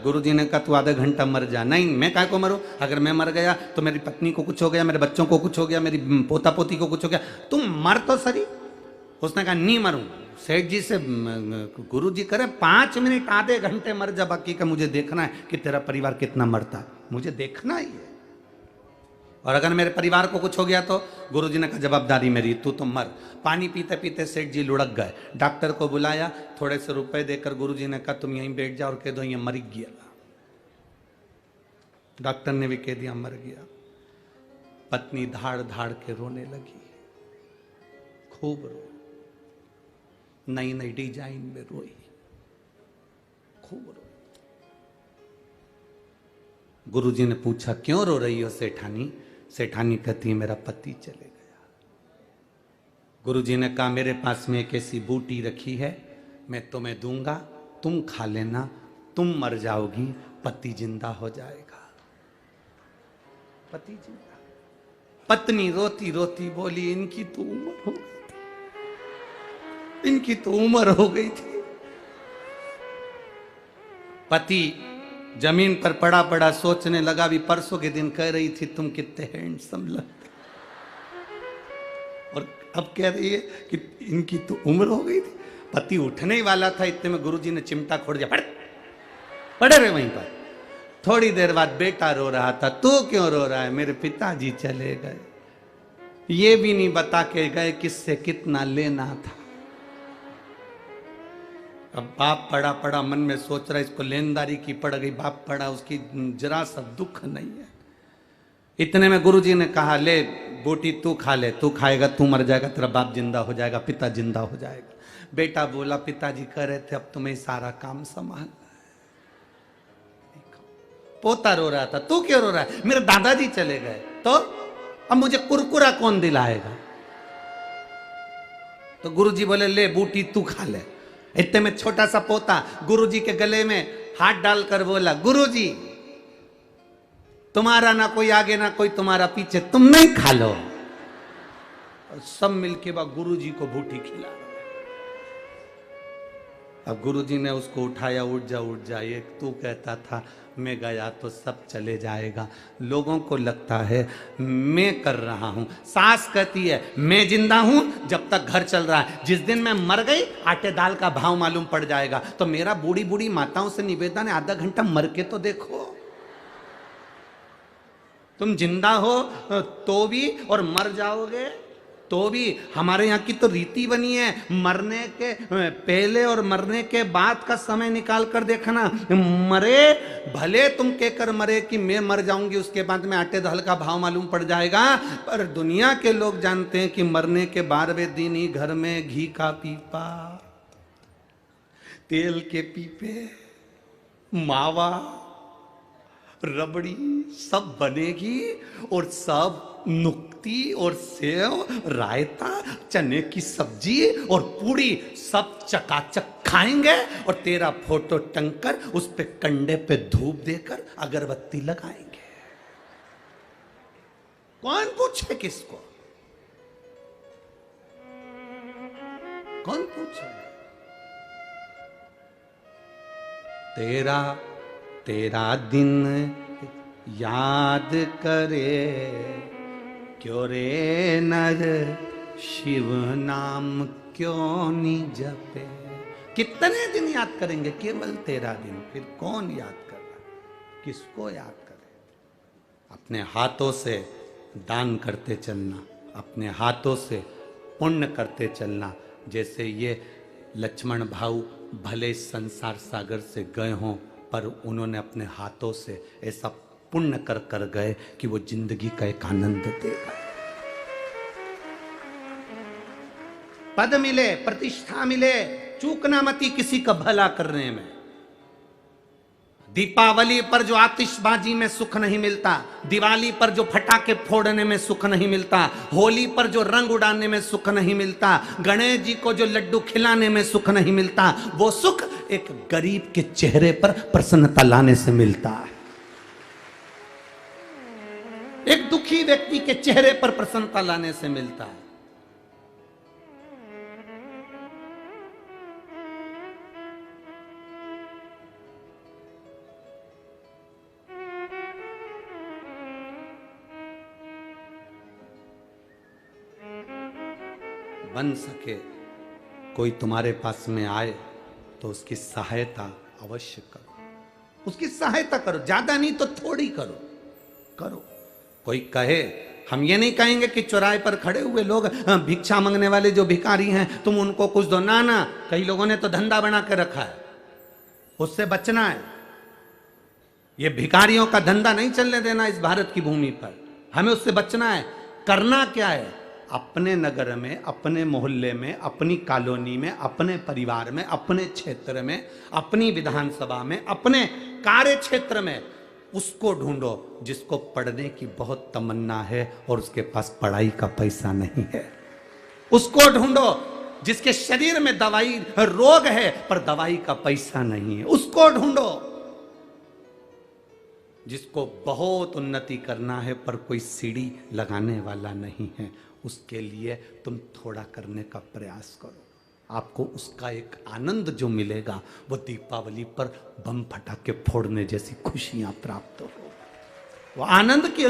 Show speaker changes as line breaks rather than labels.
गुरुजी ने कहा तू आधा घंटा मर जा। नहीं, मैं काहे को मरूं? अगर मैं मर गया तो मेरी पत्नी को कुछ हो गया, मेरे बच्चों को कुछ हो गया, मेरी पोता पोती को कुछ हो गया, तुम मर तो सही। उसने कहा नहीं मरूं। सेठ जी से गुरु जी करे 5 मिनट आधे घंटे मर जा, बाकी का मुझे देखना है कि तेरा परिवार कितना मरता है, मुझे देखना ही है। और अगर मेरे परिवार को कुछ हो गया तो गुरु जी ने कहा जवाबदारी मेरी, तू तो मर। पानी पीते पीते सेठ जी लुढ़क गए। डॉक्टर को बुलाया, थोड़े से रुपए देकर गुरु जी ने कहा तुम यहीं बैठ जाओ और कह दो ये मर गया। डॉक्टर ने भी कह दिया मर गया। पत्नी धाड़ धाड़ के रोने लगी, खूब रो, नई नई डिजाइन में रोई, खूब रोई। गुरुजी ने पूछा क्यों रो रही हो सेठानी? सेठानी कहती है मेरा पति चले गया। गुरुजी ने कहा मेरे पास में एक ऐसी बूटी रखी है, मैं तुम्हें दूंगा, तुम खा लेना, तुम मर जाओगी, पति जिंदा हो जाएगा। पति जिंदा। पत्नी रोती रोती बोली इनकी तो उम्र हो गई थी, इनकी तो उम्र हो गई थी। पति जमीन पर पड़ा पड़ा सोचने लगा, भी परसों के दिन कह रही थी तुम कितने हैंडसम लगते, और अब कह रही है कि इनकी तो उम्र हो गई थी। पति उठने ही वाला था, इतने में गुरुजी ने चिमटा खोड़ दिया, पड़े रहे वहीं पर। थोड़ी देर बाद बेटा रो रहा था, तू क्यों रो रहा है? मेरे पिताजी चले गए, ये भी नहीं बता के गए किससे कितना लेना था। अब बाप पड़ा पड़ा मन में सोच रहा है इसको लेनदारी की पड़ गई, बाप पड़ा उसकी जरा सा दुख नहीं है। इतने में गुरुजी ने कहा ले बूटी तू खा ले, तू खाएगा तू मर जाएगा, तेरा बाप जिंदा हो जाएगा, पिता जिंदा हो जाएगा। बेटा बोला पिताजी कह रहे थे अब तुम्हें सारा काम संभाल। पोता रो रहा था, तू क्यों रो रहा है? मेरे दादाजी चले गए, तो अब मुझे कुरकुरा कौन दिलाएगा? तो गुरुजी बोले ले बूटी तू खा ले। इतने में छोटा सा पोता गुरुजी के गले में हाथ डालकर बोला गुरुजी तुम्हारा ना कोई आगे ना कोई तुम्हारा पीछे, तुम नहीं खा लो। और सब मिलके बाद गुरुजी को बूटी खिला। अब गुरुजी ने उसको उठाया, उठ जा उठ जा। ये तू कहता था मैं गया तो सब चले जाएगा, लोगों को लगता है मैं कर रहा हूं। सास कहती है मैं जिंदा हूं जब तक घर चल रहा है, जिस दिन मैं मर गई आटे दाल का भाव मालूम पड़ जाएगा। तो मेरा बूढ़ी बूढ़ी माताओं से निवेदन है आधा घंटा मर के तो देखो। तुम जिंदा हो तो भी और मर जाओगे तो भी। हमारे यहाँ की तो रीति बनी है, मरने के पहले और मरने के बाद का समय निकाल कर देखना। मरे भले तुम कहकर मरे कि मैं मर जाऊंगी, उसके बाद में आटे दाल का भाव मालूम पड़ जाएगा, पर दुनिया के लोग जानते हैं कि मरने के 12वें दिन ही घर में घी का पीपा, तेल के पीपे, मावा, रबड़ी सब बनेगी और सब नुक्ती और सेव, रायता, चने की सब्जी और पूड़ी सब चकाचक खाएंगे और तेरा फोटो टंगकर उस पे कंडे पे धूप देकर अगरबत्ती लगाएंगे। कौन पूछे किसको? कौन पूछे? तेरा तेरा दिन याद करे क्यों रे नर शिव नाम क्यों नहीं जपे। कितने दिन याद करेंगे? केवल 13 दिन। फिर कौन याद कर रहा? किसको याद करे? अपने हाथों से दान करते चलना, अपने हाथों से पुण्य करते चलना। जैसे ये लक्ष्मण भाऊ भले संसार सागर से गए हों, पर उन्होंने अपने हाथों से ऐसा पुण्य कर कर गए कि वो जिंदगी का एक आनंद दे गए। पद मिले, प्रतिष्ठा मिले, चूकना मती किसी का भला करने में। दीपावली पर जो आतिशबाजी में सुख नहीं मिलता, दिवाली पर जो फटाके फोड़ने में सुख नहीं मिलता, होली पर जो रंग उड़ाने में सुख नहीं मिलता, गणेश जी को जो लड्डू खिलाने में सुख नहीं मिलता, वो सुख एक गरीब के चेहरे पर प्रसन्नता लाने से मिलता है। एक दुखी व्यक्ति के चेहरे पर प्रसन्नता लाने से मिलता है। बन सके, कोई तुम्हारे पास में आए तो उसकी सहायता अवश्य करो, उसकी सहायता करो, ज्यादा नहीं तो थोड़ी करो, करो। कोई कहे, हम ये नहीं कहेंगे कि चौराहे पर खड़े हुए लोग भिक्षा मांगने वाले जो भिखारी हैं तुम उनको कुछ दो, ना ना। कई लोगों ने तो धंधा बना के रखा है, उससे बचना है। ये भिखारियों का धंधा नहीं चलने देना इस भारत की भूमि पर, हमें उससे बचना है। करना क्या है? अपने नगर में, अपने मोहल्ले में, अपनी कॉलोनी में, अपने परिवार में, अपने क्षेत्र में, अपनी विधानसभा में, अपने कार्य क्षेत्र में उसको ढूंढो जिसको पढ़ने की बहुत तमन्ना है और उसके पास पढ़ाई का पैसा नहीं है। उसको ढूंढो जिसके शरीर में दवाई रोग है पर दवाई का पैसा नहीं है। उसको ढूंढो जिसको बहुत उन्नति करना है पर कोई सीढ़ी लगाने वाला नहीं है। उसके लिए तुम थोड़ा करने का प्रयास करो, आपको उसका एक आनंद जो मिलेगा वो दीपावली पर बम फटाके फोड़ने जैसी खुशियां प्राप्त हो। वो आनंद की